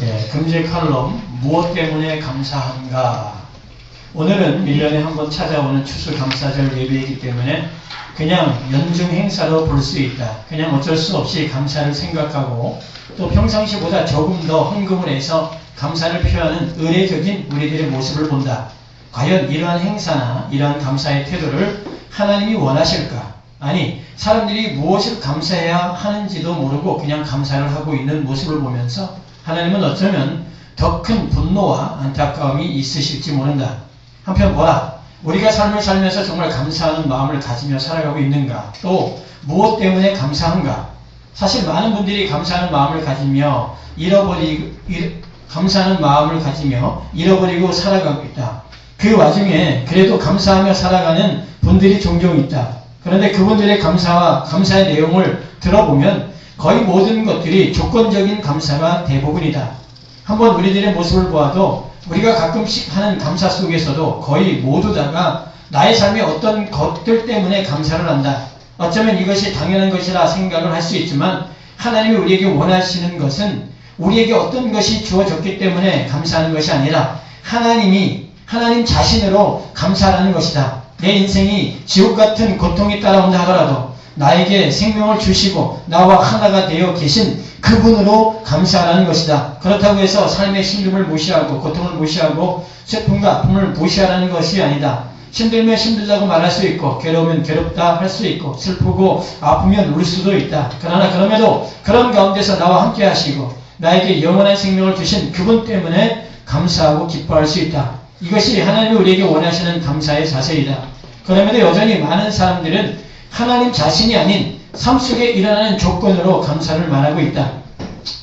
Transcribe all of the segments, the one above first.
예, 금제 칼럼 무엇 때문에 감사한가. 오늘은 1년에 한 번 찾아오는 추수감사절 예배이기 때문에 그냥 연중 행사로 볼 수 있다. 그냥 어쩔 수 없이 감사를 생각하고 또 평상시보다 조금 더 헌금을 해서 감사를 표하는 의례적인 우리들의 모습을 본다. 과연 이러한 행사나 이러한 감사의 태도를 하나님이 원하실까? 아니, 사람들이 무엇을 감사해야 하는지도 모르고 그냥 감사를 하고 있는 모습을 보면서 하나님은 어쩌면 더 큰 분노와 안타까움이 있으실지 모른다. 한편 보라, 우리가 삶을 살면서 정말 감사하는 마음을 가지며 살아가고 있는가? 또 무엇 때문에 감사한가? 사실 많은 분들이 감사하는 마음을 가지며 감사하는 마음을 가지며 잃어버리고 살아가고 있다. 그 와중에 그래도 감사하며 살아가는 분들이 종종 있다. 그런데 그분들의 감사의 내용을 들어보면 거의 모든 것들이 조건적인 감사가 대부분이다. 한번 우리들의 모습을 보아도 우리가 가끔씩 하는 감사 속에서도 거의 모두 다가 나의 삶의 어떤 것들 때문에 감사를 한다. 어쩌면 이것이 당연한 것이라 생각을 할 수 있지만 하나님이 우리에게 원하시는 것은 우리에게 어떤 것이 주어졌기 때문에 감사하는 것이 아니라 하나님 자신으로 감사하는 것이다. 내 인생이 지옥 같은 고통이 따라온다 하더라도 나에게 생명을 주시고 나와 하나가 되어 계신 그분으로 감사하는 것이다. 그렇다고 해서 삶의 힘듦을 무시하고 고통을 무시하고 슬픔과 아픔을 무시하라는 것이 아니다. 힘들면 힘들다고 말할 수 있고 괴로우면 괴롭다 할 수 있고 슬프고 아프면 울 수도 있다. 그러나 그럼에도 그런 가운데서 나와 함께 하시고 나에게 영원한 생명을 주신 그분 때문에 감사하고 기뻐할 수 있다. 이것이 하나님이 우리에게 원하시는 감사의 자세이다. 그럼에도 여전히 많은 사람들은 하나님 자신이 아닌 삶 속에 일어나는 조건으로 감사를 말하고 있다.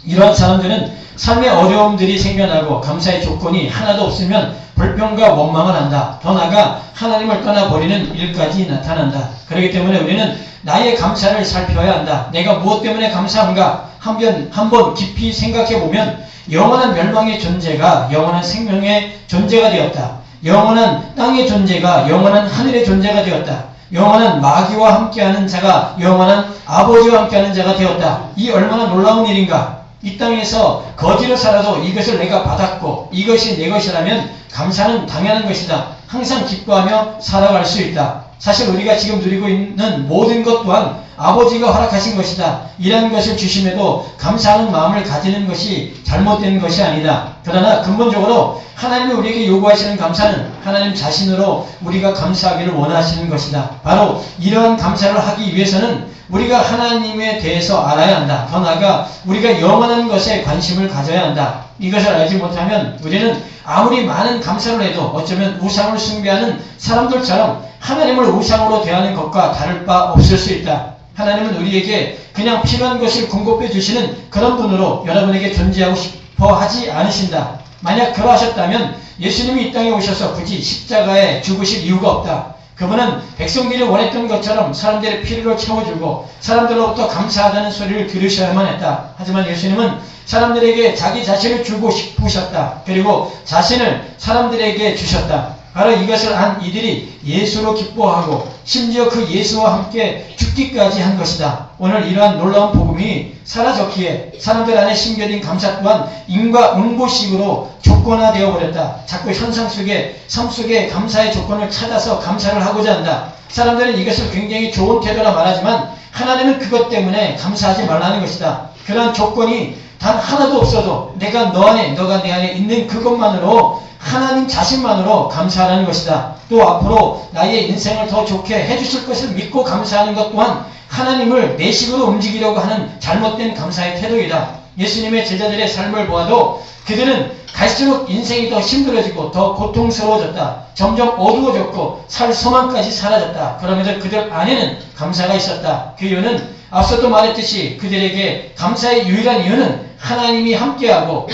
이러한 사람들은 삶의 어려움들이 생겨나고 감사의 조건이 하나도 없으면 불평과 원망을 한다. 더 나아가 하나님을 떠나버리는 일까지 나타난다. 그렇기 때문에 우리는 나의 감사를 살펴야 한다. 내가 무엇 때문에 감사한가? 한번 깊이 생각해보면 영원한 멸망의 존재가 영원한 생명의 존재가 되었다. 영원한 땅의 존재가 영원한 하늘의 존재가 되었다. 영원한 마귀와 함께하는 자가 영원한 아버지와 함께하는 자가 되었다. 이 얼마나 놀라운 일인가. 이 땅에서 거지로 살아도 이것을 내가 받았고 이것이 내 것이라면 감사는 당연한 것이다. 항상 기뻐하며 살아갈 수 있다. 사실 우리가 지금 누리고 있는 모든 것 또한 아버지가 허락하신 것이다. 이런 것을 주심에도 감사하는 마음을 가지는 것이 잘못된 것이 아니다. 그러나 근본적으로 하나님이 우리에게 요구하시는 감사는 하나님 자신으로 우리가 감사하기를 원하시는 것이다. 바로 이러한 감사를 하기 위해서는 우리가 하나님에 대해서 알아야 한다. 더 나아가 우리가 영원한 것에 관심을 가져야 한다. 이것을 알지 못하면 우리는 아무리 많은 감사를 해도 어쩌면 우상을 숭배하는 사람들처럼 하나님을 우상으로 대하는 것과 다를 바 없을 수 있다. 하나님은 우리에게 그냥 필요한 것을 공급해 주시는 그런 분으로 여러분에게 존재하고 싶어 하지 않으신다. 만약 그러하셨다면 예수님이 이 땅에 오셔서 굳이 십자가에 죽으실 이유가 없다. 그분은 백성들이 원했던 것처럼 사람들의 필요를 채워주고 사람들로부터 감사하다는 소리를 들으셔야만 했다. 하지만 예수님은 사람들에게 자기 자신을 주고 싶으셨다. 그리고 자신을 사람들에게 주셨다. 바로 이것을 한 이들이 예수로 기뻐하고 심지어 그 예수와 함께 죽기까지 한 것이다. 오늘 이러한 놀라운 복음이 사라졌기에 사람들 안에 심겨진 감사 또한 인과 응보식으로 조건화되어 버렸다. 자꾸 현상 속에 삶 속에 감사의 조건을 찾아서 감사를 하고자 한다. 사람들은 이것을 굉장히 좋은 태도라 말하지만 하나님은 그것 때문에 감사하지 말라는 것이다. 그러한 조건이 단 하나도 없어도 내가 너 안에 너가 내 안에 있는 그것만으로 하나님 자신만으로 감사하라는 것이다. 또 앞으로 나의 인생을 더 좋게 해주실 것을 믿고 감사하는 것 또한 하나님을 내 식으로 움직이려고 하는 잘못된 감사의 태도이다. 예수님의 제자들의 삶을 보아도 그들은 갈수록 인생이 더 힘들어지고 더 고통스러워졌다. 점점 어두워졌고 살 소망까지 사라졌다. 그러면서 그들 안에는 감사가 있었다. 그 이유는 앞서도 말했듯이 그들에게 감사의 유일한 이유는 하나님이 함께하고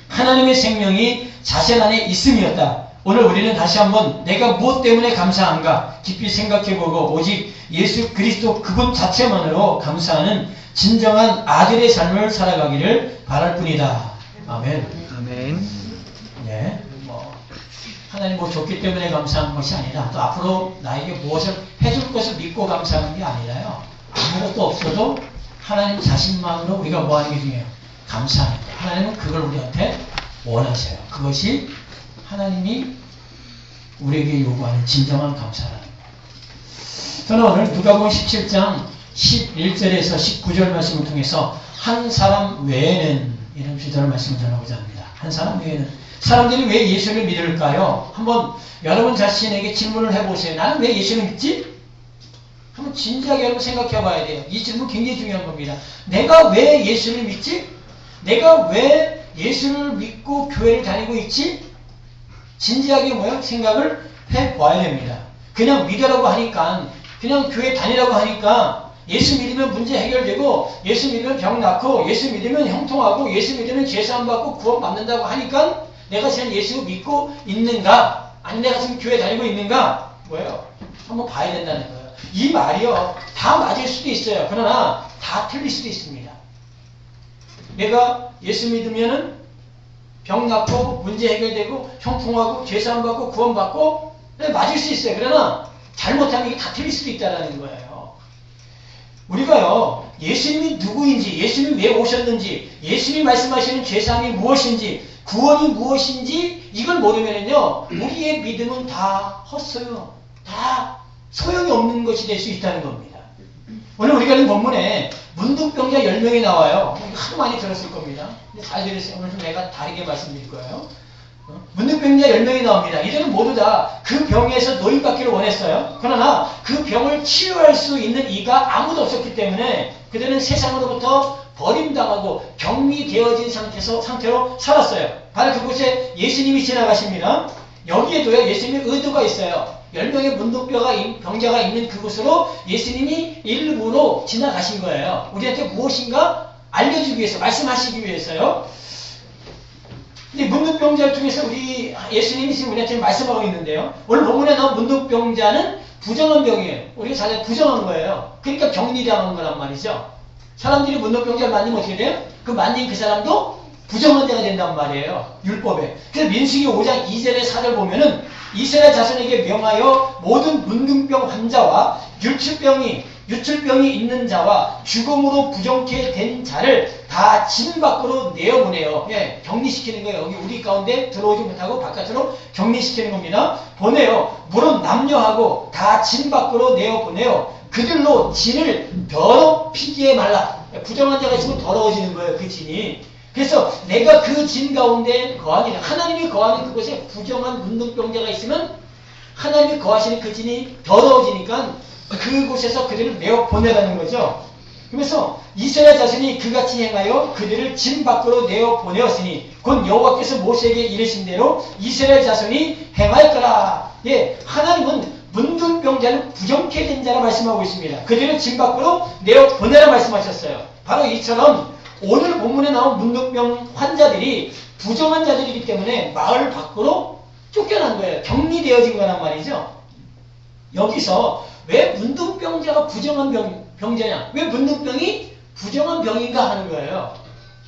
하나님의 생명이 자신 안에 있음이었다. 오늘 우리는 다시 한번 내가 무엇 때문에 감사한가 깊이 생각해보고 오직 예수 그리스도 그분 자체만으로 감사하는 진정한 아들의 삶을 살아가기를 바랄 뿐이다. 아멘. 아멘. 네, 하나님 줬기 때문에 감사한 것이 아니라 또 앞으로 나에게 무엇을 해줄 것을 믿고 감사하는 게 아니라요. 아무것도 없어도 하나님 자신만으로 우리가 뭐하는 게 중요해요. 감사하는 거예요. 하나님은 그걸 우리한테 원하세요. 그것이 하나님이 우리에게 요구하는 진정한 감사라는 거예요. 저는 오늘 누가복음 17장 11절에서 19절 말씀을 통해서 한 사람 외에는 이런 주제를 말씀을 전하고자 합니다. 한 사람 외에는. 사람들이 왜 예수를 믿을까요? 한번 여러분 자신에게 질문을 해보세요. 나는 왜 예수를 믿지? 한번 진지하게 여러분 생각해 봐야 돼요. 이 질문 굉장히 중요한 겁니다. 내가 왜 예수를 믿지? 내가 왜 예수를 믿고 교회를 다니고 있지? 진지하게 생각을 해봐야 됩니다. 그냥 믿으라고 하니까, 그냥 교회 다니라고 하니까, 예수 믿으면 문제 해결되고, 예수 믿으면 병 낫고, 예수 믿으면 형통하고, 예수 믿으면 죄사함 받고 구원 받는다고 하니까 내가 지금 예수 믿고 있는가? 아니 내가 지금 교회 다니고 있는가? 뭐예요? 한번 봐야 된다는 거예요. 이 말이요, 다 맞을 수도 있어요. 그러나 다 틀릴 수도 있습니다. 내가 예수 믿으면은 병 낫고 문제 해결되고 형통하고 죄사함 받고 구원 받고 맞을 수 있어요. 그러나 잘못하면 이게 다 틀릴 수도 있다는 거예요. 우리가요, 예수님이 누구인지, 예수님이 왜 오셨는지, 예수님이 말씀하시는 죄사함이 무엇인지, 구원이 무엇인지 이걸 모르면은요, 우리의 믿음은 다 헛소요. 다 소용이 없는 것이 될 수 있다는 겁니다. 오늘 우리가 읽은 본문에 문둥병자 10명이 나와요. 하도 많이 들었을 겁니다. 근데 잘 들으세요. 오늘 좀 내가 다르게 말씀드릴 거예요. 문둥병자 10명이 나옵니다. 이들은 모두 다 그 병에서 노인받기를 원했어요. 그러나 그 병을 치료할 수 있는 이가 아무도 없었기 때문에 그들은 세상으로부터 버림당하고 격리되어진 상태로 살았어요. 바로 그곳에 예수님이 지나가십니다. 여기에도요, 예수님의 의도가 있어요. 10명의 문둥병자가 있는 그곳으로 예수님이 일부러 지나가신 거예요. 우리한테 무엇인가 알려주기 위해서, 말씀하시기 위해서요. 근데 문둥병자를 통해서 우리 예수님이 지금 우리한테 말씀하고 있는데요. 오늘 본문에 나온 문둥병자는 부정한 병이에요. 우리가 잘 부정한 거예요. 그러니까 격리당한 거란 말이죠. 사람들이 문둥병자를 만지면 어떻게 돼요? 그 만진 그 사람도 부정한 자가 된단 말이에요. 율법에. 그래서 민수기 5장 2절의 사를 보면은 이스라엘 자손에게 명하여 모든 문둥병 환자와 유출병이 있는 자와 죽음으로 부정케 된 자를 다 진 밖으로 내어보내요. 예, 격리시키는 거예요. 여기 우리 가운데 들어오지 못하고 바깥으로 격리시키는 겁니다. 보내요. 물은 남녀하고 다 진 밖으로 내어보내요. 그들로 진을 더럽히기에 말라. 부정한 자가 있으면 더러워지는 거예요. 그 진이. 그래서 내가 그 진 가운데 거하니라. 하나님이 거하는 그곳에 부정한 문둥병자가 있으면 하나님이 거하시는 그 진이 더러워지니까 그곳에서 그들을 내어 보내라는 거죠. 그래서 이스라엘 자손이 그같이 행하여 그들을 진 밖으로 내어 보내었으니 곧 여호와께서 모세에게 이르신 대로 이스라엘 자손이 행할 거라. 예, 하나님은 문둥병자는 부정케 된 자라 말씀하고 있습니다. 그들을 진 밖으로 내어 보내라 말씀하셨어요. 바로 이처럼 오늘 본문에 나온 문둥병 환자들이 부정한 자들이기 때문에 마을 밖으로 쫓겨난 거예요. 격리되어진 거란 말이죠. 여기서 왜 문둥병자가 부정한 병자냐? 왜 문둥병이 부정한 병인가 하는 거예요.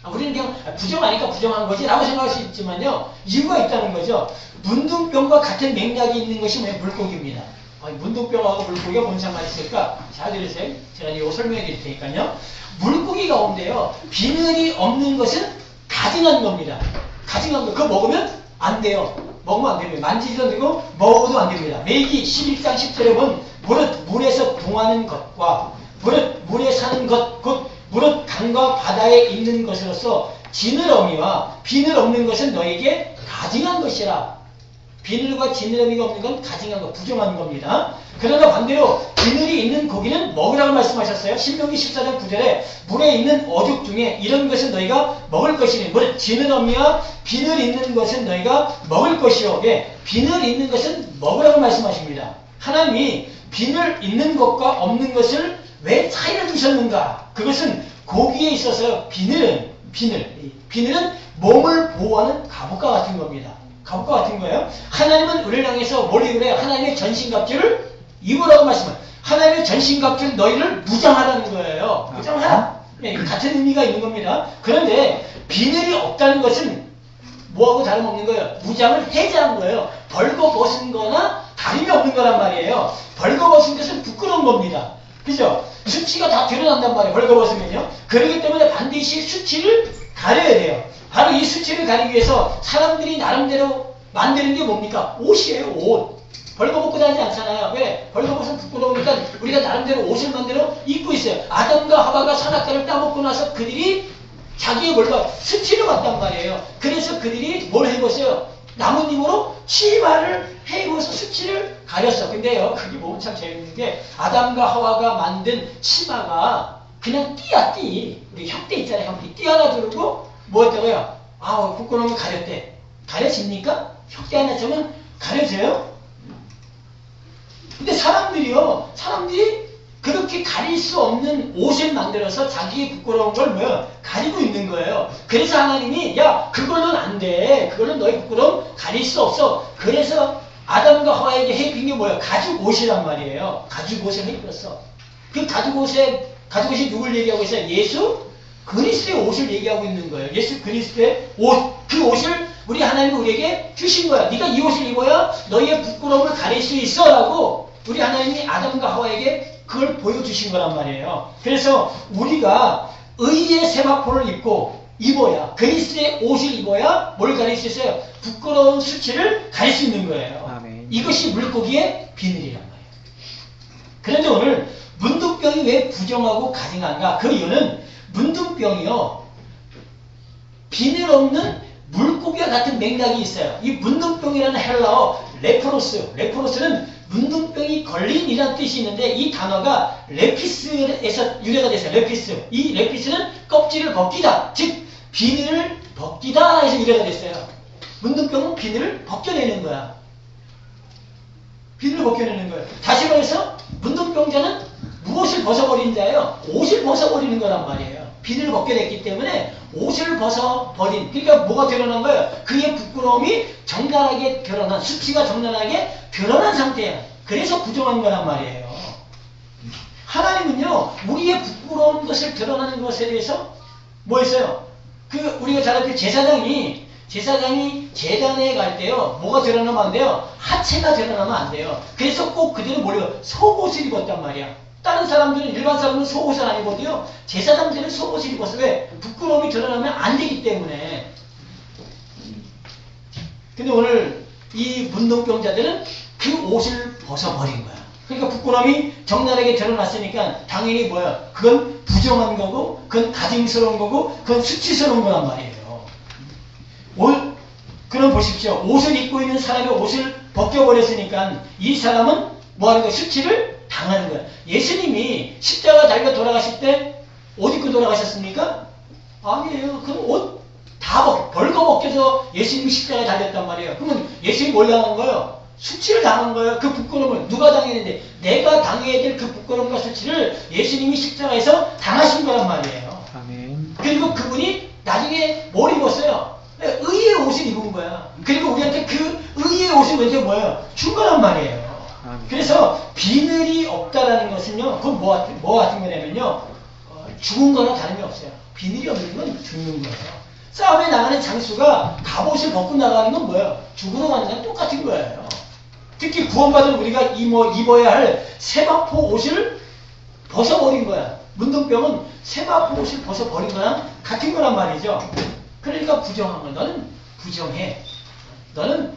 우리는 그냥 부정하니까 부정한 거지 라고 생각할 수 있지만요. 이유가 있다는 거죠. 문둥병과 같은 맥락이 있는 것이 물고기입니다. 문둥병하고 물고기가 뭔 상관이 있을까? 잘 들으세요. 제가 이거 설명해 드릴 테니까요. 물고기 가운데요, 비늘이 없는 것은 가증한 겁니다. 가증한 거. 그거 먹으면 안 돼요. 먹으면 안 됩니다. 만지지도 되고 먹어도 안 됩니다. 레위기 11장 10절에 보면 무릇 물에서 동하는 것과 무릇 물에 사는 것, 곧 무릇 강과 바다에 있는 것으로서 지느러미와 비늘 없는 것은 너에게 가증한 것이라. 비늘과 지느러미가 없는 건 가증한 것, 부정한 겁니다. 그러나 반대로 비늘이 있는 고기는 먹으라고 말씀하셨어요. 신명기 14장 9절에 물에 있는 어죽 중에 이런 것은 너희가 먹을 것이니 무릇 지느러미와 비늘 있는 것은 너희가 먹을 것이요. 예, 비늘 있는 것은 먹으라고 말씀하십니다. 하나님이 비늘 있는 것과 없는 것을 왜 차이를 두셨는가? 그것은 고기에 있어서 비늘은 몸을 보호하는 갑옷과 같은 겁니다. 갑옷과 같은 거예요. 하나님은 우리를 향해서 뭘 입으래요? 하나님의 전신갑주를 입으라고 말씀해요. 하나님의 전신갑주를 너희를 무장하라는 거예요. 무장하라. 네, 같은 의미가 있는 겁니다. 그런데 비늘이 없다는 것은 뭐하고 다름없는 거예요? 무장을 해제한 거예요. 벌거벗은 거나 다름이 없는 거란 말이에요. 벌거벗은 것은 부끄러운 겁니다. 그죠? 수치가 다 드러난단 말이에요. 벌거벗으면요. 그렇기 때문에 반드시 수치를 가려야 돼요. 바로 이 수치를 가리기 위해서 사람들이 나름대로 만드는 게 뭡니까? 옷이에요. 옷. 벌거벗고 다니지 않잖아요. 왜? 벌거벗으면 부끄러우니까 우리가 나름대로 옷을 만들어 입고 있어요. 아담과 하와가 선악과를 따먹고 나서 그들이 자기의 뭘까? 수치를 봤단 말이에요. 그래서 그들이 뭘 해입었어요? 나뭇잎으로 치마를 해입어서 수치를 가렸어. 근데요, 그게 보면 참 재밌는 게 아담과 하와가 만든 치마가 그냥 띠야, 띠. 우리 혁대 있잖아요, 혁대. 띠 하나 두르고 뭐 했다고요? 아, 부끄러운 거 가렸대. 가려집니까? 혁대 하나 주면 가려져요? 근데 사람들이 그렇게 가릴 수 없는 옷을 만들어서 자기의 부끄러운 걸 뭐야? 가리고 있는 거예요. 그래서 하나님이 야, 그걸로는 안 돼. 그걸로는 너의 부끄러움 가릴 수 없어. 그래서 아담과 하와에게 해입힌 게 뭐야? 가죽 옷이란 말이에요. 가죽 옷을 해입었어. 그 가죽 옷이 누굴 얘기하고 있어요? 예수 그리스도의 옷을 얘기하고 있는 거예요. 예수 그리스도의 옷, 그 옷을 우리 하나님이 우리에게 주신 거야. 네가 이 옷을 입어야 너희의 부끄러움을 가릴 수 있어 라고 우리 하나님이 아담과 하와에게 그걸 보여주신 거란 말이에요. 그래서 우리가 의의 세마포를 입어야 그리스도의 옷을 입어야 뭘 가릴 수 있어요? 부끄러운 수치를 가릴 수 있는 거예요. 아멘. 이것이 물고기의 비늘이란 말이에요. 그런데 오늘 문둥병이 왜 부정하고 가증한가? 그 이유는 문둥병이요, 비늘 없는 물고기와 같은 맥락이 있어요. 이 문둥병이라는 헬라어 레프로스는 문둥병이 걸린이라는 뜻이 있는데 이 단어가 레피스에서 유래가 됐어요. 레피스. 이 레피스는 껍질을 벗기다, 즉 비늘을 벗기다 해서 유래가 됐어요. 문둥병은 비늘을 벗겨내는 거야. 비늘을 벗겨내는 거예요. 다시 말해서 문둥병자는 무엇을 벗어버린 자예요? 옷을 벗어버리는 거란 말이에요. 비늘을 벗겨냈기 때문에 옷을 벗어버린, 그러니까 뭐가 드러난 거예요? 그의 부끄러움이 적나라하게 드러난, 수치가 적나라하게 드러난 상태예요. 그래서 부정한 거란 말이에요. 하나님은요, 우리의 부끄러운 것을 드러나는 것에 대해서 뭐 했어요? 우리가 잘 알고 제사장이 제단에 갈 때요, 뭐가 드러나면 안 돼요? 하체가 드러나면 안 돼요. 그래서 꼭 그들은 뭐래요? 속옷을 입었단 말이야. 다른 사람들은, 일반 사람들은 속옷을 안 입어도요, 제사장들은 속옷을 입었어. 왜? 부끄러움이 드러나면 안 되기 때문에. 근데 오늘 이 문둥병자들은 그 옷을 벗어버린 거야. 그러니까 부끄러움이 적나라하게 드러났으니까 당연히 뭐야? 그건 부정한 거고, 그건 가증스러운 거고, 그건 수치스러운 거란 말이에요. 그럼 보십시오. 옷을 입고 있는 사람의 옷을 벗겨버렸으니까 이 사람은 뭐 하는 거야? 수치를 당하는 거야. 예수님이 십자가 달려 돌아가실 때 옷 입고 돌아가셨습니까? 아니에요. 그럼 옷 다 벌거벗겨서 예수님이 십자가에 달렸단 말이에요. 그러면 예수님이 뭘 당한 거예요? 수치를 당한 거예요. 그 부끄러움을 누가 당했는데 내가 당해야 될 그 부끄러움과 수치를 예수님이 십자가에서 당하신 거란 말이에요. 아멘. 그리고 그분이 나중에 뭘 입었어요? 의의 옷을 입은 거야. 그리고 우리한테 그 의의 옷을 우리한테 뭐예요? 준 거란 말이에요. 그래서 비늘이 없다라는 것은요, 그건 뭐 같은 거냐면요, 죽은 거나 다름이 없어요. 비늘이 없는 건 죽는 거예요. 싸움에 나가는 장수가 갑옷을 벗고 나가는 건 뭐예요? 죽으러 가는 건 똑같은 거예요. 특히 구원받은 우리가 입어야 할 세마포 옷을 벗어버린 거야. 문둥병은 세마포 옷을 벗어버린 거랑 같은 거란 말이죠. 그러니까 부정한 거야. 너는 부정해. 너는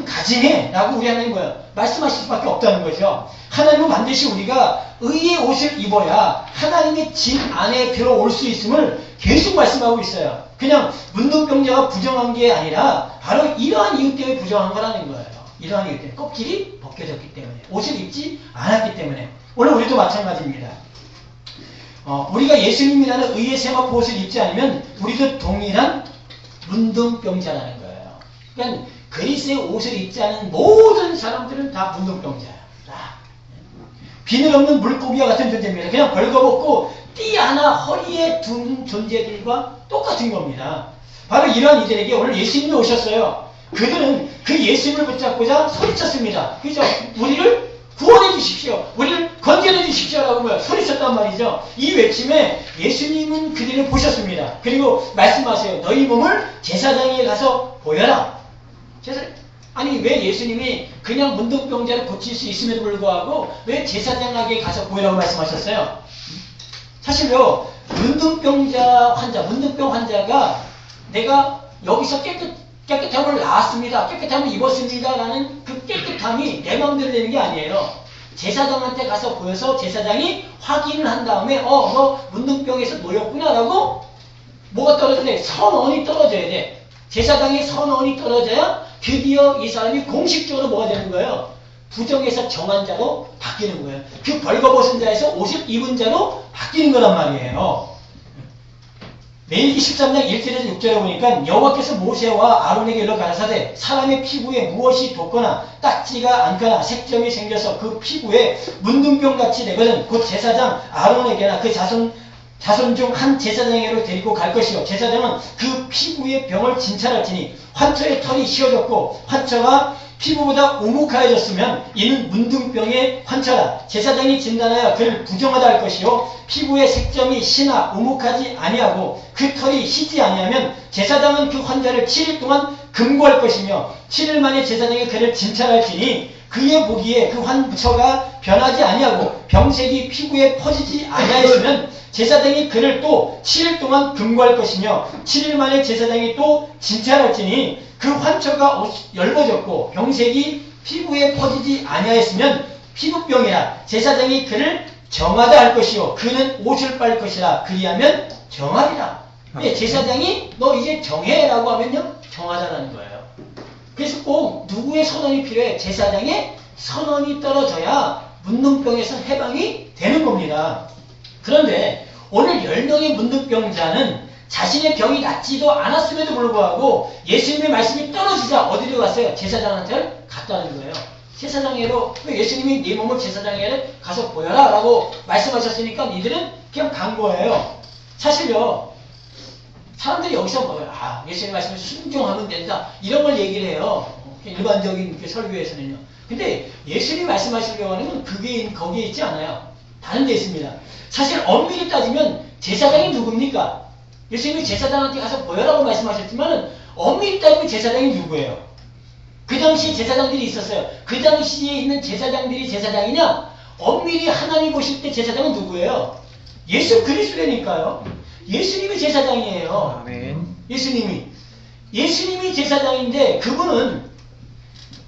가증해. 라고 우리 하나님 뭐야? 말씀하실 수밖에 없다는 거죠. 하나님은 반드시 우리가 의의 옷을 입어야 하나님의 집 안에 들어올 수 있음을 계속 말씀하고 있어요. 그냥 문둥병자가 부정한 게 아니라 바로 이러한 이유 때문에 부정한 거라는 거예요. 이러한 이유 때문에. 껍질이 벗겨졌기 때문에. 옷을 입지 않았기 때문에. 오늘 우리도 마찬가지입니다. 우리가 예수님이라는 의의 세마포 옷을 입지 않으면 우리도 동일한 문둥병자라는 거예요. 그러니까 그리스의 옷을 입지 않은 모든 사람들은 다 문둥병자예요. 비늘 없는 물고기와 같은 존재입니다. 그냥 벌거벗고 띠 하나 허리에 둔 존재들과 똑같은 겁니다. 바로 이러한 이들에게 오늘 예수님이 오셨어요. 그들은 그 예수님을 붙잡고자 소리쳤습니다. 그죠? 우리를 구원해 주십시오. 우리를 건져내 주십시오라고 소리쳤단 말이죠. 이 외침에 예수님은 그들을 보셨습니다. 그리고 말씀하세요. 너희 몸을 제사장에게 가서 보여라. 아니 왜 예수님이 그냥 문둥병자를 고칠 수 있음에도 불구하고 왜 제사장에게 가서 보이라고 말씀하셨어요? 사실요, 문둥병 환자가 내가 여기서 깨끗함을 나았습니다, 깨끗함을 입었습니다 라는 그 깨끗함이 내 마음대로 되는 게 아니에요. 제사장한테 가서 보여서 제사장이 확인을 한 다음에 너 문둥병에서 놓였구나 라고 뭐가 떨어져야 돼? 선언이 떨어져야 돼. 제사장의 선언이 떨어져야 드디어 이 사람이 공식적으로 뭐가 되는 거예요? 부정에서 정한 자로 바뀌는 거예요. 그 벌거벗은 자에서 옷을 입은 자로 바뀌는 거란 말이에요. 레위기 13장 1절에서 6절에 보니까 여호와께서 모세와 아론에게 일러 가라사대 사람의 피부에 무엇이 돋거나 딱지가 않거나 색점이 생겨서 그 피부에 문둥병같이 되거든 곧 제사장 아론에게나 그 자손 중 한 제사장에게로 데리고 갈 것이요 제사장은 그 피부의 병을 진찰할지니 환처의 털이 씌어졌고 환처가 피부보다 우묵하여졌으면 이는 문둥병의 환처라. 제사장이 진단하여 그를 부정하다 할 것이요 피부의 색점이 시나 우묵하지 아니하고 그 털이 희지 아니하면 제사장은 그 환자를 7일 동안 금고할 것이며 7일 만에 제사장이 그를 진찰할지니 그의 보기에 그 환처가 변하지 아니하고 병색이 피부에 퍼지지 아니하였으면 제사장이 그를 또 7일 동안 금고할 것이며 7일 만에 제사장이 또 진찰할지니 그 환처가 엷어졌고 병색이 피부에 퍼지지 아니하였으면 피부병이라. 제사장이 그를 정하다 할 것이요 그는 옷을 빨 것이라. 그리하면 정하리라. 제사장이 너 이제 정해라고 하면요 정하다라는 거예요. 그래서 꼭 누구의 선언이 필요해? 제사장의 선언이 떨어져야 문둥병에서 해방이 되는 겁니다. 그런데 오늘 10명의 문둥병자는 자신의 병이 낫지도 않았음에도 불구하고 예수님의 말씀이 떨어지자 어디로 갔어요? 제사장한테 갔다는 거예요. 제사장에로 예수님이 네 몸을 제사장에게 가서 보여라 라고 말씀하셨으니까 이들은 그냥 간 거예요. 사실요, 사람들이 여기서 예수님 말씀을 순종하면 된다 이런 걸 얘기를 해요. 일반적인 설교에서는요. 근데 예수님이 말씀하실 경우는 그게 거기에 있지 않아요. 다른 데 있습니다. 사실 엄밀히 따지면 제사장이 누굽니까? 예수님이 제사장한테 가서 보여라고 말씀하셨지만 엄밀히 따지면 제사장이 누구예요? 그 당시에 제사장들이 있었어요. 그 당시에 있는 제사장들이 제사장이냐? 엄밀히 하나님 보실 때 제사장은 누구예요? 예수 그리스도니까요. 예수님이 제사장이에요. 아멘. 예수님이 제사장인데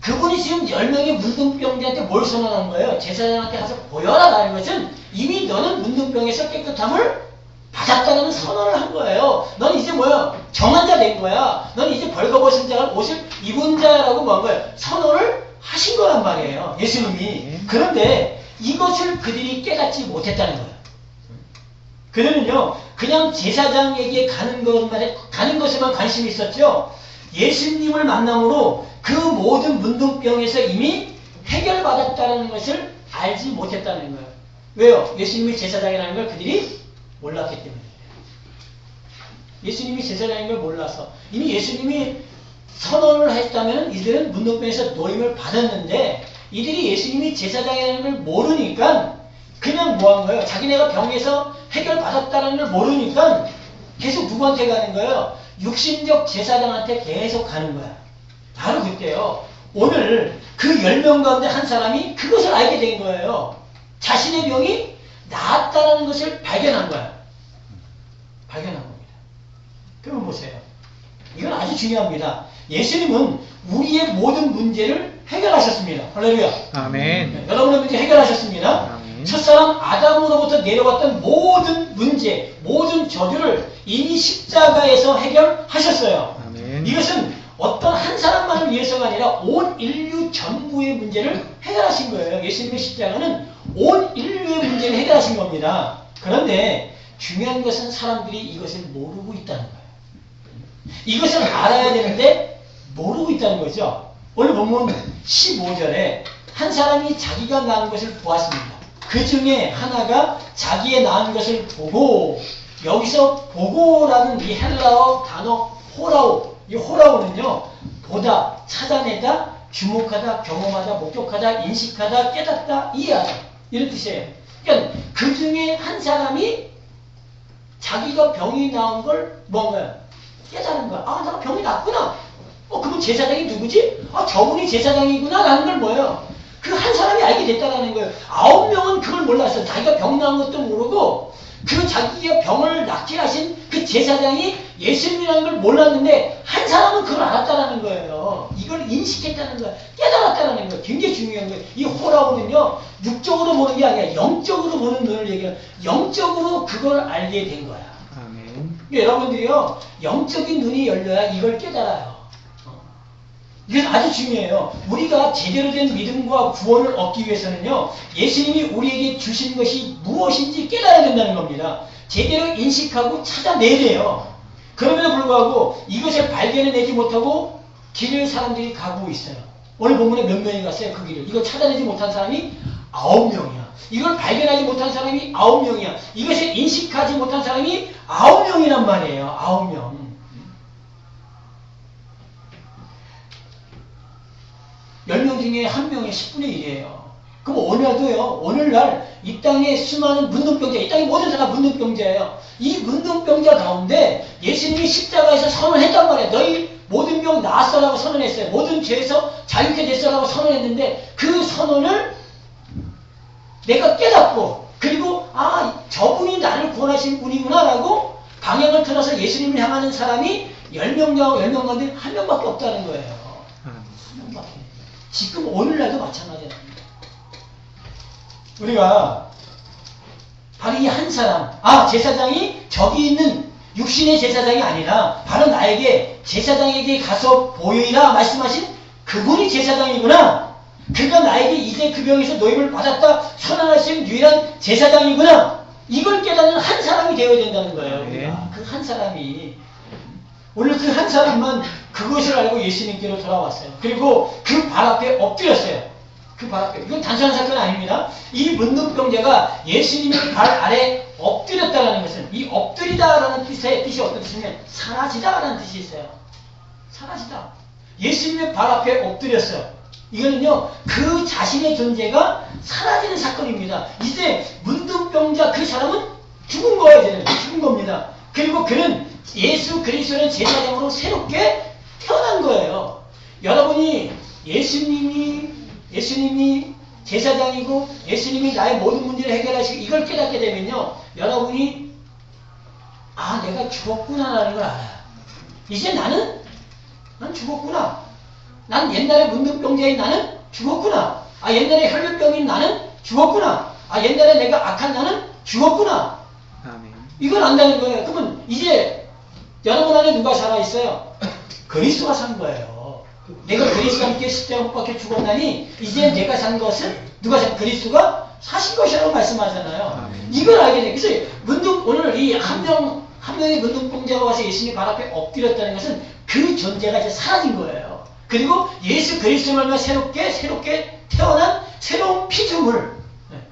그분이 지금 10명의 문둥병자한테 뭘 선언한 거예요? 제사장한테 가서 보여라 라는 것은 이미 너는 문둥병에서 깨끗함을 받았다는 선언을 한 거예요. 넌 이제 정한 자 된 거야. 넌 이제 벌거벗은 자가 옷을 입은 자라고 뭐 한 거예요? 선언을 하신 거란 말이에요. 예수님이. 그런데 이것을 그들이 깨닫지 못했다는 거예요. 그들은요, 그냥 제사장에게 가는 것에만 관심이 있었죠. 예수님을 만남으로 그 모든 문둥병에서 이미 해결받았다는 것을 알지 못했다는 거예요. 왜요? 예수님이 제사장이라는 걸 그들이 몰랐기 때문이에요. 예수님이 제사장인 걸 몰라서 이미 예수님이 선언을 했다면 이들은 문둥병에서 노임을 받았는데 이들이 예수님이 제사장이라는 걸 모르니까 그냥 뭐 한 거예요? 자기네가 병에서 해결받았다는 걸 모르니까 계속 누구한테 가는 거예요? 육신적 제사장한테 계속 가는 거야. 바로 그때요. 오늘 그 10명 가운데 한 사람이 그것을 알게 된 거예요. 자신의 병이 나았다는 것을 발견한 거야. 발견한 겁니다. 그러면 보세요. 이건 아주 중요합니다. 예수님은 우리의 모든 문제를 해결하셨습니다. 할렐루야. 아멘. 네, 여러분의 문제 해결하셨습니다. 아멘. 첫사람 아담으로부터 내려왔던 모든 문제, 모든 저주를 이미 십자가에서 해결하셨어요. 아멘. 이것은 어떤 한 사람만을 위해서가 아니라 온 인류 전부의 문제를 해결하신 거예요. 예수님의 십자가는 온 인류의 문제를 해결하신 겁니다. 그런데 중요한 것은 사람들이 이것을 모르고 있다는 거예요. 이것을 알아야 되는데 모르고 있다는 거죠. 오늘 본문 15절에 한 사람이 자기가 낳은 것을 보았습니다. 그 중에 하나가 자기의 낳은 것을 보고, 여기서 보고라는 이 헬라어 단어 호라오, 이 호라오는요, 보다, 찾아내다, 주목하다, 경험하다, 목격하다, 인식하다, 깨닫다, 이해하다, 이런 뜻이에요. 그러니까 그 중에 한 사람이 자기가 병이 나온 걸 뭔가요? 깨달은 거야. 아, 내가 병이 났구나. 그럼 제사장이 누구지? 저분이 제사장이구나 라는 걸 뭐예요? 그 한 사람이 알게 됐다라는 거예요. 9명은 그걸 몰랐어요. 자기가 병 나은 것도 모르고 그 자기가 병을 낫게 하신 그 제사장이 예수님이라는 걸 몰랐는데 한 사람은 그걸 알았다라는 거예요. 이걸 인식했다는 거예요. 깨달았다라는 거예요. 굉장히 중요한 거예요. 이 호라고는요, 육적으로 보는 게 아니라 영적으로 보는 눈을 얘기해요. 영적으로 그걸 알게 된 거야. 아멘. 여러분들이요, 영적인 눈이 열려야 이걸 깨달아요. 이건 아주 중요해요. 우리가 제대로 된 믿음과 구원을 얻기 위해서는요, 예수님이 우리에게 주신 것이 무엇인지 깨달아야 된다는 겁니다. 제대로 인식하고 찾아내야 돼요. 그럼에도 불구하고 이것을 발견해내지 못하고 길을 사람들이 가고 있어요. 오늘 본문에 몇 명이 갔어요? 그 길을. 이걸 찾아내지 못한 사람이 9명이야. 이걸 발견하지 못한 사람이 9명이야. 이것을 인식하지 못한 사람이 9명이란 말이에요. 9명. 10명 중에 1명이 10분의 1이에요. 그럼 오늘도요, 오늘날 이 땅에 수많은 문둥병자, 이 땅에 모든 사람 문둥병자예요. 이 문둥병자 가운데 예수님이 십자가에서 선언했단 말이에요. 너희 모든 병 나았어라고 선언했어요. 모든 죄에서 자유케 됐어라고 선언했는데 그 선언을 내가 깨닫고 그리고 저분이 나를 구원하신 분이구나라고 방향을 틀어서 예수님을 향하는 사람이 10명 가운데 1명밖에 없다는 거예요. 1명밖에. 지금 오늘날도 마찬가지입니다. 우리가 바로 이 한 사람, 제사장이 저기 있는 육신의 제사장이 아니라 바로 나에게 제사장에게 가서 보이라 말씀하신 그분이 제사장이구나. 그가 나에게 이제 그 병에서 노임을 받았다 선언하신 유일한 제사장이구나. 이걸 깨닫는 한 사람이 되어야 된다는 거예요. 네. 그 한 사람이. 오늘 그 한 사람만 그것을 알고 예수님께로 돌아왔어요. 그리고 그 발 앞에 엎드렸어요. 그 발 앞에. 이건 단순한 사건은 아닙니다. 이 문둥병자가 예수님의 발 아래 엎드렸다는 것은 이 엎드리다라는 뜻이 어떤 뜻이냐면 사라지다라는 뜻이 있어요. 사라지다. 예수님의 발 앞에 엎드렸어요. 이거는요, 그 자신의 존재가 사라지는 사건입니다. 이제 문둥병자 그 사람은 죽은 거예요. 이제는 죽은 겁니다. 그리고 그는 예수 그리스도는 제사장으로 새롭게 태어난 거예요. 여러분이 예수님이 제사장이고 예수님이 나의 모든 문제를 해결하시고 이걸 깨닫게 되면요, 여러분이 내가 죽었구나라는 걸 알아요. 이제 난 죽었구나. 난 옛날에 문둥병자인 나는 죽었구나. 옛날에 혈류병인 나는 죽었구나. 옛날에 내가 악한 나는 죽었구나. 아멘. 이걸 안다는 거예요. 그러면 이제 여러분 안에 누가 살아있어요? 그리스도가 산 거예요. 내가 그리스도와 함께 십자가 못 박혀 죽었나니 이제 내가 산 것은 누가 산? 그리스도가 사신 것이라고 말씀하잖아요. 이걸 알게 돼. 그래서 오늘 이 한 명의 문둥병자가 와서 예수님 발 앞에 엎드렸다는 것은 그 존재가 이제 사라진 거예요. 그리고 예수 그리스도를 새롭게 태어난 새로운 피조물,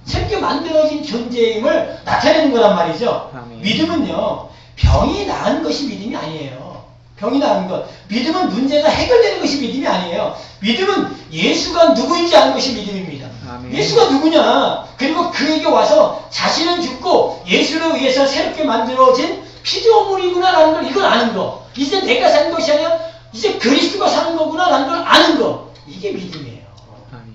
새롭게 만들어진 존재임을 나타내는 거란 말이죠. 아멘. 믿음은요, 병이 나은 것이 믿음이 아니에요. 병이 나은 것. 믿음은 문제가 해결되는 것이 믿음이 아니에요. 믿음은 예수가 누구인지 아는 것이 믿음입니다. 아멘. 예수가 누구냐? 그리고 그에게 와서 자신은 죽고 예수를 위해서 새롭게 만들어진 피조물이구나라는 걸 이걸 아는 거. 이제 내가 사는 것이 아니라 이제 그리스도가 사는 거구나라는 걸 아는 거. 이게 믿음이에요. 아멘.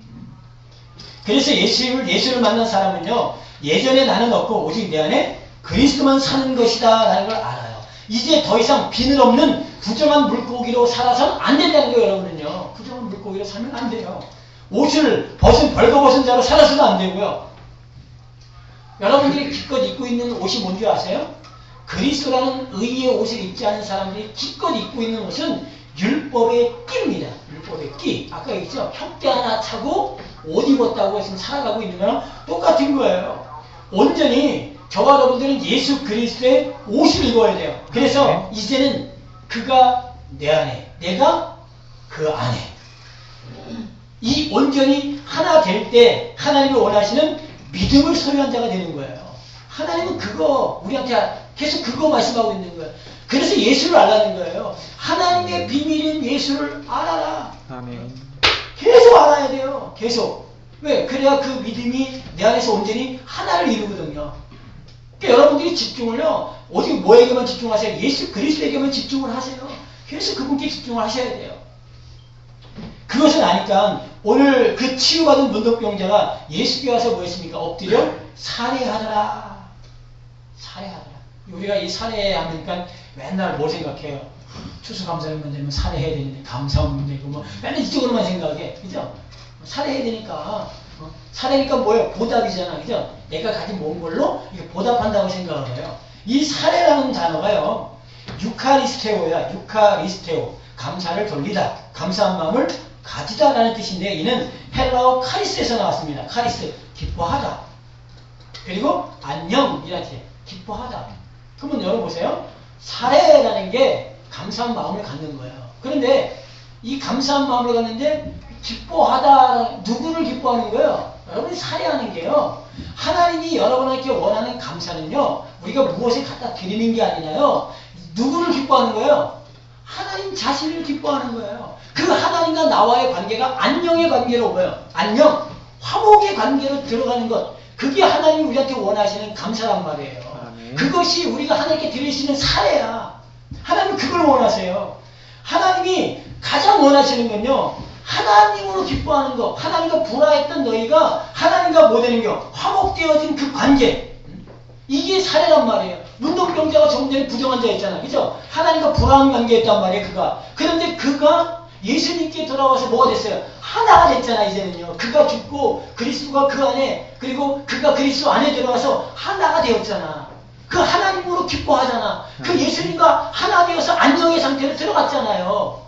그래서 예수를 만난 사람은요, 예전에 나는 없고 오직 내 안에 그리스도만 사는 것이다 라는 걸 알아요. 이제 더 이상 비늘 없는 부정한 물고기로 살아서는 안 된다는 거예요. 여러분은요, 부정한 물고기로 살면 안 돼요. 옷을 벌거벗은 자로 살아서도 안 되고요. 여러분들이 기껏 입고 있는 옷이 뭔지 아세요? 그리스도라는 의의 옷을 입지 않은 사람들이 기껏 입고 있는 옷은 율법의 끼입니다. 율법의 끼. 아까 얘기했죠? 혁대 하나 차고 옷 입었다고 지금 살아가고 있는 거랑 똑같은 거예요. 온전히 저와 여러분들은 예수 그리스도의 옷을 입어야 돼요. 그래서 이제는 그가 내 안에, 내가 그 안에. 이 온전히 하나 될 때 하나님이 원하시는 믿음을 소유한 자가 되는 거예요. 하나님은 그거 우리한테 계속 그거 말씀하고 있는 거예요. 그래서 예수를 알라는 거예요. 하나님의 비밀인 예수를 알아라. 아멘. 계속 알아야 돼요. 계속. 왜? 그래야 그 믿음이 내 안에서 온전히 하나를 이루거든요. 그러니까 여러분들이 집중을요, 오직 뭐에게만 집중하세요? 예수 그리스도에게만 집중을 하세요. 계속 그분께 집중을 하셔야 돼요. 그것을 아니까 오늘 그 치유받은 문둥병자가 예수께 와서 뭐 했습니까? 엎드려 살해하더라. 살해하더라. 우리가 이 살해하니까 맨날 뭘 생각해요? 추수감사절만 되면 살해해야 되는데 감사한 문제고 뭐 맨날 이쪽으로만 생각해. 그죠? 살해해야 되니까 살해니까 뭐예요? 보답이잖아. 그죠? 내가 가진 몽골로 이게 보답한다고 생각을 해요. 이 살해라는 단어가요. 유카리스테오야. 유카리스테오. 감사를 돌리다. 감사한 마음을 가지다 라는 뜻인데 이는 헬라어 카리스에서 나왔습니다. 카리스. 기뻐하다. 그리고 안녕이라는 뜻. 기뻐하다. 그러면 여러분 보세요. 살해라는 게 감사한 마음을 갖는 거예요. 그런데 이 감사한 마음을 갖는데 기뻐하다. 누구를 기뻐하는 거예요? 여러분이 살해하는 게요. 하나님이 여러분에게 원하는 감사는요. 우리가 무엇을 갖다 드리는 게 아니라요. 누구를 기뻐하는 거예요? 하나님 자신을 기뻐하는 거예요. 그 하나님과 나와의 관계가 안녕의 관계로 뭐예요? 안녕, 화목의 관계로 들어가는 것. 그게 하나님이 우리한테 원하시는 감사란 말이에요. 그것이 우리가 하나님께 드릴 수 있는 사례야. 하나님은 그걸 원하세요. 하나님이 가장 원하시는 건요. 하나님으로 기뻐하는 것. 하나님과 불화했던 너희가 하나님과 뭐 되는 거? 화목되어진 그 관계. 이게 사례란 말이에요. 문둥병자가 조금 전에 부정한 자였잖아. 그죠? 하나님과 불화한 관계였단 말이에요. 그가. 그런데 그가 예수님께 돌아와서 뭐가 됐어요? 하나가 됐잖아. 이제는요. 그가 죽고 그리스도가 그 안에 그리고 그가 그리스도 안에 들어가서 하나가 되었잖아. 그 하나님으로 기뻐하잖아. 그 예수님과 하나 되어서 안녕의 상태로 들어갔잖아요.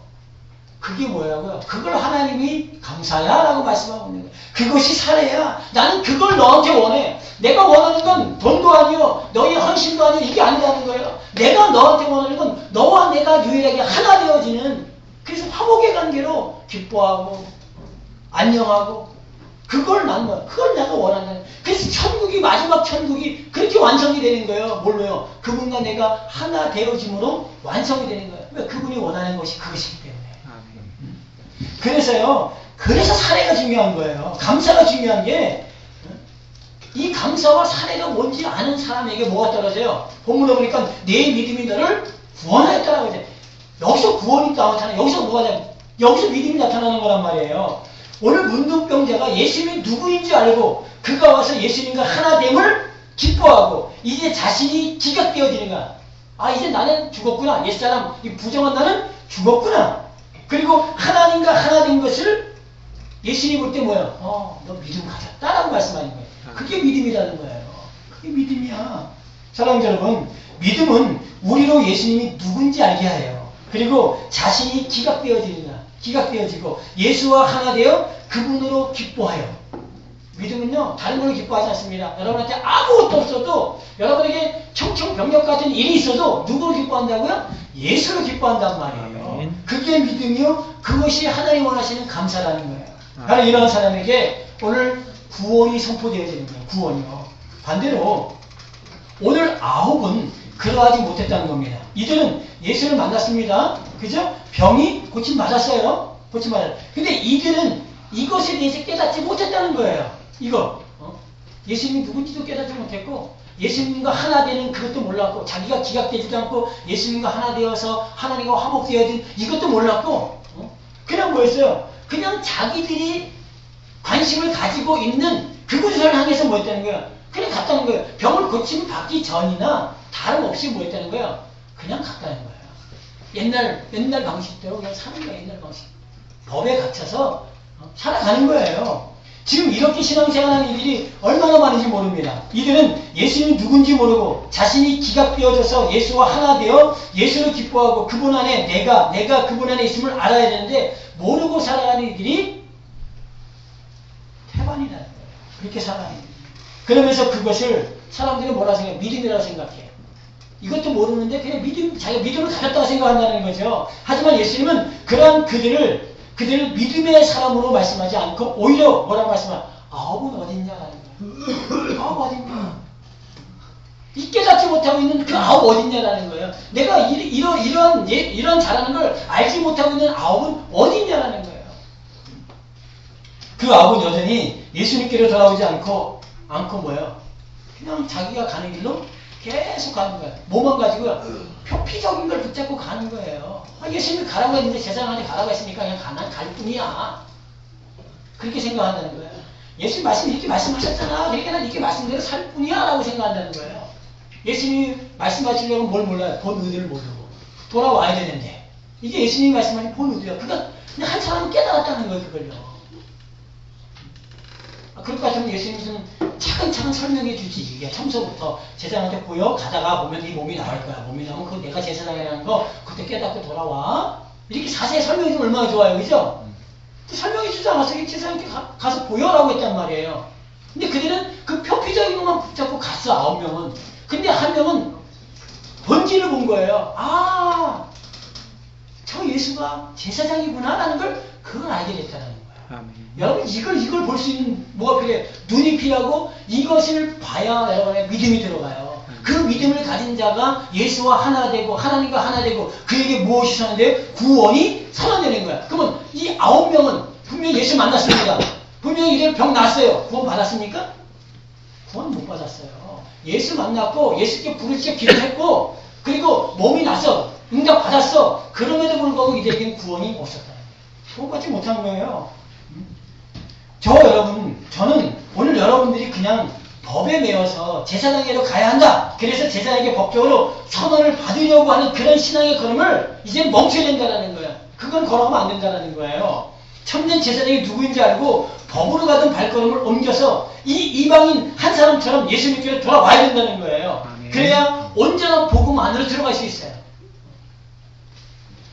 그게 뭐라고요? 그걸 하나님이 감사야 라고 말씀하고 있는 거예요. 그것이 사례야. 나는 그걸 너한테 원해. 내가 원하는 건 돈도 아니요. 너의 헌신도 아니요. 이게 아니라는 거예요. 내가 너한테 원하는 건 너와 내가 유일하게 하나 되어지는 그래서 화목의 관계로 기뻐하고 안녕하고 그걸 내가 원한다는. 그래서 천국이 마지막 천국이 그렇게 완성이 되는 거예요. 뭘로요? 그분과 내가 하나 되어짐으로 완성이 되는 거예요. 왜? 그분이 원하는 것이 그것이기 때문에. 그래서요. 그래서 사례가 중요한 거예요. 감사가 중요한 게 이 감사와 사례가 뭔지 아는 사람에게 뭐가 떨어져요? 본문에 보니까 내 믿음이 너를 구원하였다라고 하죠. 여기서 구원이 나타나요. 여기서 뭐가 돼요? 여기서 믿음이 나타나는 거란 말이에요. 오늘 문둥병자가 예수님이 누구인지 알고 그가 와서 예수님과 하나됨을 기뻐하고 이제 자신이 기각되어지는 거야. 아 이제 나는 죽었구나. 옛사람 이 부정한 나는 죽었구나. 그리고 하나님과 하나 된 것을 예수님이 볼 때 뭐예요? 너 믿음 가졌다라고 말씀하는 거예요. 그게 믿음이라는 거예요. 그게 믿음이야. 사랑하는 여러분, 믿음은 우리로 예수님이 누군지 알게 해요. 그리고 자신이 기각되어지는 거야. 기각되어지고 예수와 하나 되어 그분으로 기뻐해요. 믿음은요 다른 걸로 기뻐하지 않습니다. 여러분한테 아무것도 없어도 여러분에게 청청병력 같은 일이 있어도 누구로 기뻐한다고요? 예수로 기뻐한단 말이에요. 아멘. 그게 믿음이요. 그것이 하나님 원하시는 감사라는 거예요. 바로 이런 사람에게 오늘 구원이 선포되어지는 거예요. 구원이요. 반대로 오늘 9은 그러하지 못했다는 겁니다. 이들은 예수를 만났습니다. 그죠? 병이 고침 맞았어요. 고침 맞았어요. 근데 이들은 이것에 대해서 깨닫지 못했다는 거예요. 이거. 예수님이 누군지도 깨닫지 못했고 예수님과 하나 되는 그것도 몰랐고 자기가 기각되지도 않고 예수님과 하나 되어서 하나님과 화목되어진 이것도 몰랐고 그냥 뭐였어요? 그냥 자기들이 관심을 가지고 있는 그곳을 향해서 뭐였다는 거예요? 그냥 갔다는 거예요. 병을 고침 받기 전이나 다름없이 뭐였다는 거예요? 그냥 갔다는 거예요. 옛날 방식대로 그냥 사는 거예요. 옛날 방식. 법에 갇혀서 살아가는 거예요. 지금 이렇게 신앙생활하는 이들이 얼마나 많은지 모릅니다. 이들은 예수님이 누군지 모르고 자신이 기각되어져서 예수와 하나 되어 예수를 기뻐하고 그분 안에 내가 그분 안에 있음을 알아야 되는데 모르고 살아가는 이들이 태반이라는 거예요. 그렇게 살아가는 이들. 그러면서 그것을 사람들이 뭐라 생각해요? 믿음이라고 생각해요. 이것도 모르는데 그냥 자기가 믿음을 가졌다고 생각한다는 거죠. 하지만 예수님은 그러한 그들을 믿음의 사람으로 말씀하지 않고 오히려 뭐라고 말씀하냐? 9은 어딨냐라는 거예요. 9 어딨냐? 이 깨닫지 못하고 있는 그 9 어딨냐라는 거예요. 내가 이런 잘하는 걸 알지 못하고 있는 9은 어딨냐라는 거예요. 그 9은 여전히 예수님께로 돌아오지 않고 뭐예요? 그냥 자기가 가는 길로 계속 가는 거예요. 뭐만 가지고요. 표피적인 걸 붙잡고 가는 거예요. 예수님이 가라고 했는데 제사장한테 가라고 했으니까 그냥 갈 뿐이야. 그렇게 생각한다는 거예요. 예수님 말씀 이렇게 말씀하셨잖아. 그러니까 난 이렇게 말씀대로 살 뿐이야 라고 생각한다는 거예요. 예수님이 말씀하시려면 뭘 몰라요? 본 의도를 모르고 돌아와야 되는데 이게 예수님이 말씀하신 본 의도야. 그냥 한 사람은 깨달았다는 거예요. 그걸요. 그럴 것 같으면 예수님이 좀 차근차근 설명해 주지. 이게 처음부터 제사장한테 보여 가다가 보면 네 몸이 나올 거야. 몸이 나오면 그거 내가 제사장이라는 거 그때 깨닫고 돌아와. 이렇게 자세히 설명해 주면 얼마나 좋아요. 그죠? 설명해 주지 않았어. 제사장한테 가서 보여라고 했단 말이에요. 근데 그들은 그 표피적인 것만 붙잡고 갔어. 9명은. 근데 한 명은 본질을 본 거예요. 아, 저 예수가 제사장이구나 라는 걸 그걸 알게 됐다는 거예요. 아멘. 여러분 이걸 볼 수 있는 뭐가 필요해요? 눈이 필요하고 이것을 봐야 여러분의 믿음이 들어가요. 그 믿음을 가진 자가 예수와 하나 되고 하나님과 하나 되고 그에게 무엇이 선언돼요? 구원이 선언되는 거야. 그러면 이 9명은 분명히 예수 만났습니다. 분명히 이래 병 났어요. 구원 받았습니까? 구원 못 받았어요. 예수 만났고 예수께 부르짖게 기도했고 그리고 몸이 났어. 응답 받았어. 그럼에도 불구하고 이들에게는 구원이 없었다. 구원받지 못한 거예요. 저는 오늘 여러분들이 그냥 법에 매여서 제사장에게로 가야 한다. 그래서 제사장에게 법적으로 선언을 받으려고 하는 그런 신앙의 걸음을 이제 멈춰야 된다는 거예요. 그건 걸어가면 안 된다는 거예요. 참된 제사장이 누구인지 알고 법으로 가던 발걸음을 옮겨서 이 이방인 한 사람처럼 예수님께로 돌아와야 된다는 거예요. 그래야 온전한 복음 안으로 들어갈 수 있어요.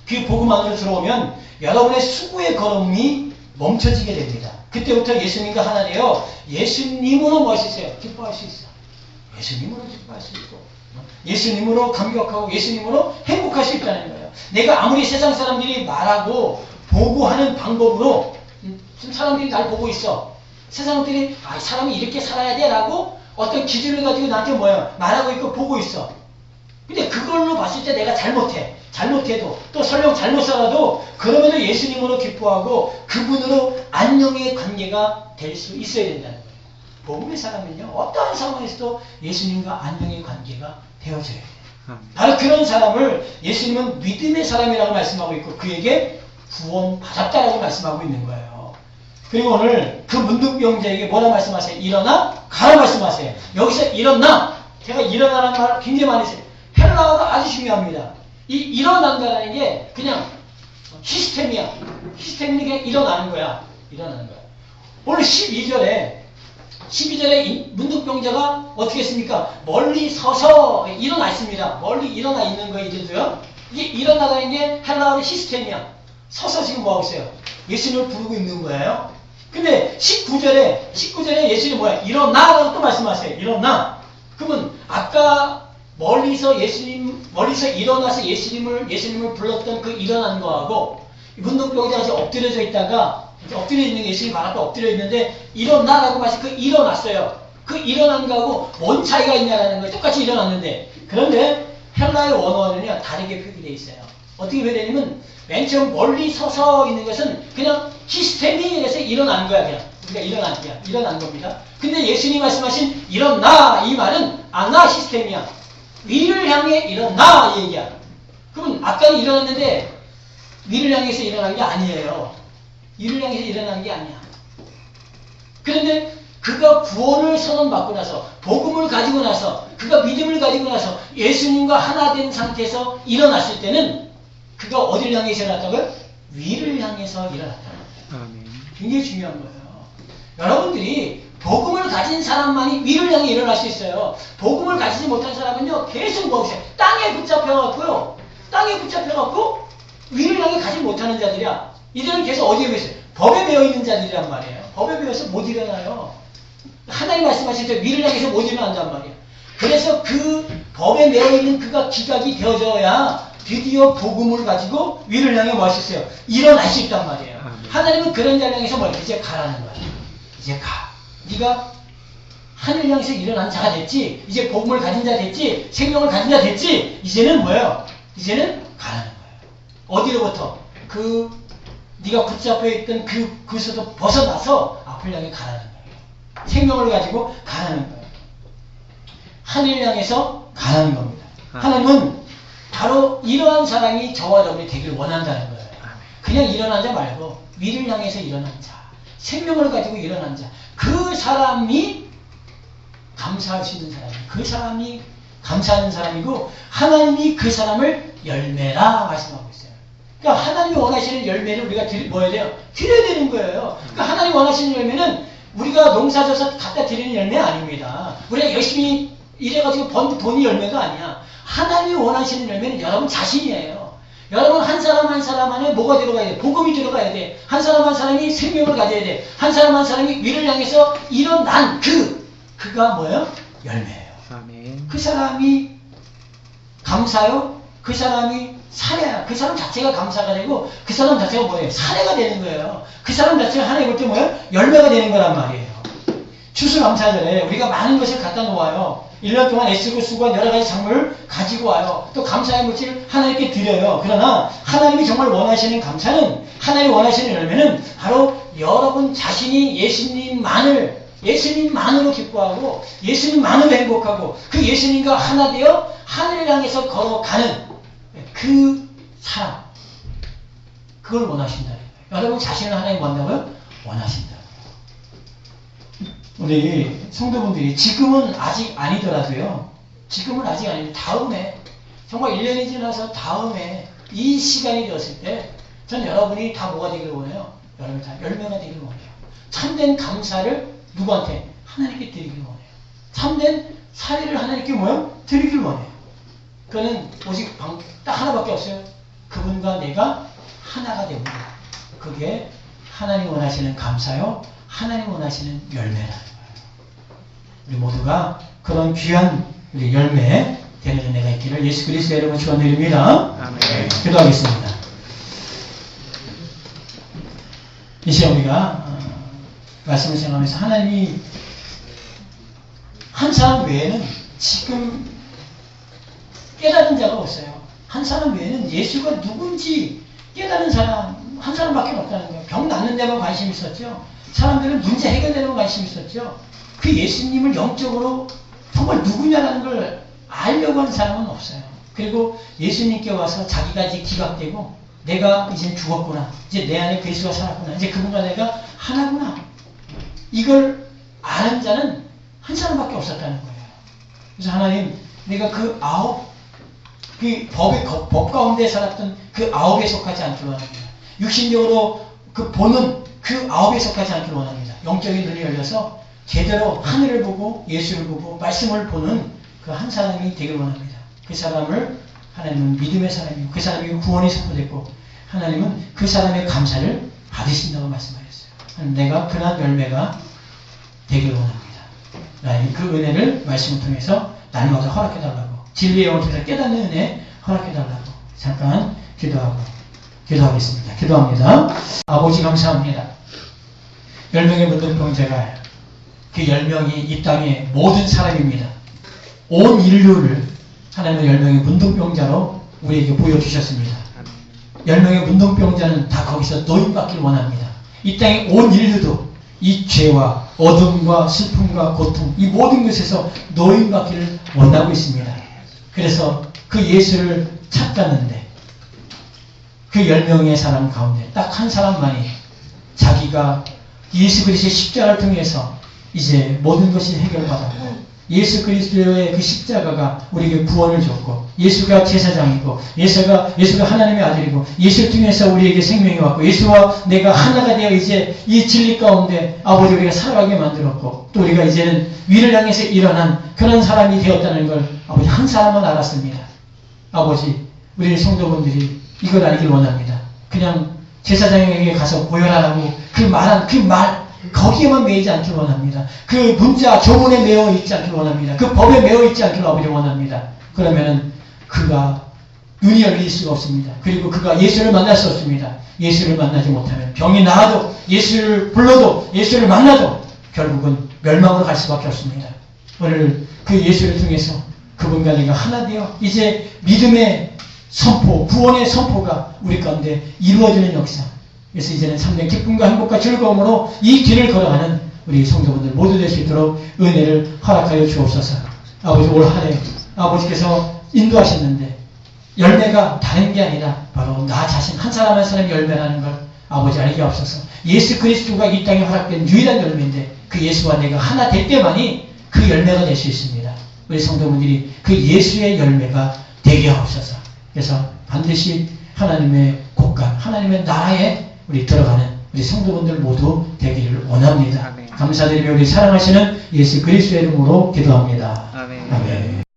그 복음 안으로 들어오면 여러분의 수고의 걸음이 멈춰지게 됩니다. 그때부터 예수님과 하나 되어 예수님으로 뭐 할 수 있어요? 기뻐할 수 있어. 예수님으로 기뻐할 수 있고 예수님으로 감격하고 예수님으로 행복할 수 있다는 거예요. 내가 아무리 세상 사람들이 말하고 보고하는 방법으로 사람들이 날 보고 있어. 세상들이 사람이 이렇게 살아야 돼 라고 어떤 기준을 가지고 나한테 뭐야 말하고 있고 보고 있어. 근데 그걸로 봤을 때 내가 잘못해도 또 설령 잘못 살아도 그러면은 예수님으로 기뻐하고 그분으로 안녕의 관계가 될 수 있어야 된다는 거예요. 복음의 사람은요 어떠한 상황에서도 예수님과 안녕의 관계가 되어져야 돼요. 바로 그런 사람을 예수님은 믿음의 사람이라고 말씀하고 있고 그에게 구원받았다라고 말씀하고 있는 거예요. 그리고 오늘 그 문둥병자에게 뭐라 말씀하세요? 일어나 가라 말씀하세요. 여기서 일어나 제가 일어나라는 말 굉장히 많이 써요. 헬라어가 아주 중요합니다. 이 일어난다라는 게 그냥 시스템이야. 시스템이 그냥 일어나는 거야. 일어나는 거야. 오늘 12절에 문둥병자가 어떻게 했습니까? 멀리 서서 일어나 있습니다. 멀리 일어나 있는 거 이들도요. 이게 일어나다는 게 헬라어의 시스템이야. 서서 지금 뭐 하고 있어요? 예수님을 부르고 있는 거예요. 근데 19절에 예수님이 뭐야? 일어나라고 또 말씀하세요. 일어나. 그러면 아까 멀리서 일어나서 예수님을 불렀던 그 일어난 거하고 문둥병자가 이제 엎드려져 있다가 이제 엎드려 있는 게 예수님 발 앞에 엎드려 있는데 일어나라고 말씀 그 일어났어요. 그 일어난 거하고 뭔 차이가 있냐라는 거예요. 똑같이 일어났는데 그런데 헬라의 원어는요 다르게 표기되어 있어요. 어떻게 표현되냐면 맨 처음 멀리 서서 있는 것은 그냥 시스템이 이래서 일어난 거야. 그냥 우리가 일어난 겁니다. 근데 예수님이 말씀하신 일어나 이 말은 아나 시스템이야. 위를 향해 일어나 이 얘기야. 그러면 아까는 일어났는데 위를 향해서 일어난 게 아니에요. 위를 향해서 일어난 게 아니야. 그런데 그가 구원을 선언받고 나서 복음을 가지고 나서 그가 믿음을 가지고 나서 예수님과 하나 된 상태에서 일어났을 때는 그가 어디를 향해서 일어났다고요? 위를 향해서 일어났다는 거예요. 굉장히 중요한 거예요. 여러분들이 복음을 가진 사람만이 위를 향해 일어날 수 있어요. 복음을 가지지 못한 사람은요 계속 뭐하세요? 땅에 붙잡혀갖고 위를 향해 가지 못하는 자들이야. 이들은 계속 어디에 매여 있어요? 법에 매여 있는 자들이란 말이에요. 법에 매여서 못 일어나요. 하나님 말씀하실 때 위를 향해서 못 일어난단 말이에요. 그래서 그 법에 매여 있는 그가 기각이 되어져야 드디어 복음을 가지고 위를 향해 뭐 할 수 있어요? 일어날 수 있단 말이에요. 하나님은 그런 자를 향해서 뭐 이제 가라는 거예요. 이제 가. 네가 하늘 향해서 일어난 자가 됐지. 이제 복음을 가진 자 됐지. 생명을 가진 자 됐지. 이제는 뭐예요? 이제는 가라는 거예요. 어디로부터? 네가 붙잡혀 있던 그것에서 벗어나서 앞을 향해 가라는 거예요. 생명을 가지고 가라는 거예요. 하늘 향해서 가는 겁니다. 하나님은 바로 이러한 사람이 저와 여러분이 되길 원한다는 거예요. 그냥 일어난 자 말고 위를 향해서 일어난 자, 생명을 가지고 일어난 자, 그 사람이 감사할 수 있는 사람이에요. 그 사람이 감사하는 사람이고 하나님이 그 사람을 열매라 말씀하고 있어요. 그러니까 하나님이 원하시는 열매를 우리가 뭐 해야 돼요? 드려야 되는 거예요. 그러니까 하나님이 원하시는 열매는 우리가 농사져서 갖다 드리는 열매 아닙니다. 우리가 열심히 일해가지고 번 돈이 열매가 아니야. 하나님이 원하시는 열매는 여러분 자신이에요. 여러분 한 사람 한 사람 안에 뭐가 들어가야 돼? 복음이 들어가야 돼. 한 사람 한 사람이 생명을 가져야 돼. 한 사람 한 사람이 위를 향해서 일어난 그가 뭐예요? 열매예요. 아멘. 그 사람이 감사요? 그 사람이 사례야. 그 사람 자체가 감사가 되고 그 사람 자체가 뭐예요? 사례가 되는 거예요. 그 사람 자체가 하나님 볼 때 뭐예요? 열매가 되는 거란 말이에요. 추수감사절에 우리가 많은 것을 갖다 놓아요. 1년 동안 애쓰고 수고한 여러 가지 작물을 가지고 와요. 또 감사의 물질을 하나님께 드려요. 그러나 하나님이 정말 원하시는 감사는, 하나님이 원하시는 열매는 바로 여러분 자신이 예수님만으로 기뻐하고 예수님만으로 행복하고 그 예수님과 하나 되어 하늘을 향해서 걸어가는 그 사람, 그걸 원하신다는 거예요. 여러분 자신을 하나님 원한다고요? 원하신다. 우리 성도분들이 지금은 아직 아니더라도요. 지금은 아직 아니고 다음에 정말 1년이 지나서 다음에 이 시간이 되었을 때 전 여러분이 다 뭐가 되기를 원해요? 여러분 다 열매가 되기를 원해요. 참된 감사를 누구한테? 하나님께 드리기를 원해요. 참된 사례를 하나님께 뭐요? 드리기를 원해요. 그거는 오직 딱 하나밖에 없어요. 그분과 내가 하나가 됩니다. 그게 하나님 원하시는 감사요. 하나님 원하시는 열매라는 거예요. 우리 모두가 그런 귀한 우리 열매 되는 은혜가 있기를 예수 그리스도의 이름으로 축원드립니다. 아멘. 기도하겠습니다. 이 시간 우리가 말씀을 생각하면서 하나님이 한 사람 외에는 지금 깨달은 자가 없어요. 한 사람 외에는 예수가 누군지 깨달은 사람 한 사람밖에 없다는 거예요. 병 낫는 데만 관심이 있었죠. 사람들은 문제 해결되는 데 관심이 있었죠. 그 예수님을 영적으로 정말 누구냐라는 걸 알려고 하는 사람은 없어요. 그리고 예수님께 와서 자기가 이제 기각되고 내가 이제 죽었구나. 이제 내 안에 그리스도가 살았구나. 이제 그분과 내가 하나구나. 이걸 아는 자는 한 사람밖에 없었다는 거예요. 그래서 하나님, 내가 그 법 가운데 살았던 그 9에 속하지 않기를 원합니다. 육신적으로 그 보는 그 9에 속하지 않기를 원합니다. 영적인 눈이 열려서 제대로 하늘을 보고 예수를 보고 말씀을 보는 그 한 사람이 되길 원합니다. 그 사람을 하나님은 믿음의 사람이고 그 사람이 구원이 선포됐고 하나님은 그 사람의 감사를 받으신다고 말씀하셨어요. 내가 그러한 열매가 되길 원합니다. 나의 그 은혜를 말씀을 통해서 날마다 허락해달라고 진리의 영을 통해서 깨닫는 은혜 허락해달라고 잠깐 기도하겠습니다. 기도합니다. 아버지 감사합니다. 10명의 문둥병자가 그 10명이 이 땅의 모든 사람입니다. 온 인류를 하나님의 10명의 문둥병자로 우리에게 보여주셨습니다. 10명의 문둥병자는 다 거기서 노임받길 원합니다. 이 땅의 온 인류도 이 죄와 어둠과 슬픔과 고통 이 모든 것에서 노임받기를 원하고 있습니다. 그래서 그 예수를 찾았는데 그 10명의 사람 가운데 딱 한 사람만이 자기가 예수 그리스도의 십자가를 통해서 이제 모든 것이 해결받았고 예수 그리스도의 그 십자가가 우리에게 구원을 줬고 예수가 제사장이고 예수가 하나님의 아들이고 예수를 통해서 우리에게 생명이 왔고 예수와 내가 하나가 되어 이제 이 진리 가운데 아버지 우리가 살아가게 만들었고 또 우리가 이제는 위를 향해서 일어난 그런 사람이 되었다는 걸 아버지 한 사람은 알았습니다. 아버지 우리 성도분들이 이걸 알길 원합니다. 그냥 제사장에게 가서 보혈하라고 그 말 거기에만 매이지 않길 원합니다. 그 문자 조문에 매어 있지 않길 원합니다. 그 법에 매어 있지 않길 아버지 원합니다. 그러면은 그가 눈이 열릴 수가 없습니다. 그리고 그가 예수를 만날 수 없습니다. 예수를 만나지 못하면 병이 나아도 예수를 불러도 예수를 만나도 결국은 멸망으로 갈 수밖에 없습니다. 오늘 그 예수를 통해서 그분과 내가 하나 되어 이제 믿음의 선포, 구원의 선포가 우리 가운데 이루어지는 역사. 그래서 이제는 참된 기쁨과 행복과 즐거움으로 이 길을 걸어가는 우리 성도분들 모두 될 수 있도록 은혜를 허락하여 주옵소서. 아버지 올 한해 아버지께서 인도하셨는데 열매가 다른 게 아니라 바로 나 자신 한 사람 한 사람이 열매라는 걸 아버지 알게 없어서 예수 그리스도가 이 땅에 허락된 유일한 열매인데 그 예수와 내가 하나 될 때만이 그 열매가 될 수 있습니다. 우리 성도분들이 그 예수의 열매가 되게 하옵소서. 그래서 반드시 하나님의 곳간, 하나님의 나라에 우리 들어가는 우리 성도분들 모두 되기를 원합니다. 아멘. 감사드리며 우리 사랑하시는 예수 그리스도의 이름으로 기도합니다. 아멘. 아멘.